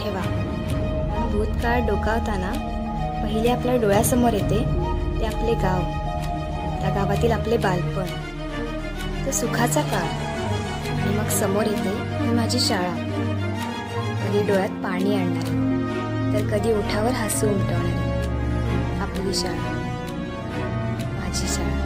ठेवा. भूतकाळ डोकावताना पहिले आपल्या डोळ्यासमोर येते ते आपले गाव, त्या गावातील आपले बालपण, तो सुखाचा काळ. आणि मग समोर येते ही माझी शाळा, कधी डोळ्यात पाणी आणणारी तर कधी ओठावर हसू उमटवणारी आपली शाळा, माझी शाळा.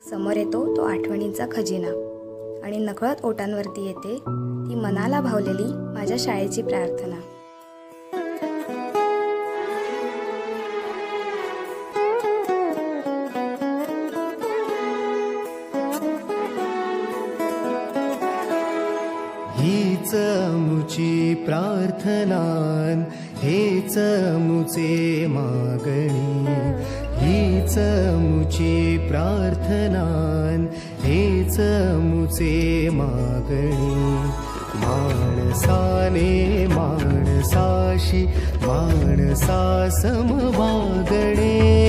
समोर येतो तो आठवणींचा खजिना आणि नकळत ओठांवरती येते ती मनाला भावलेली माझ्या शाळेची प्रार्थना. हीच मुची प्रार्थनान, हेच मुचे मागणी. हीच मुची प्रार्थनान, हेच मुचे मागणी. माणसाने माणसाशी माणसा सम वागणे.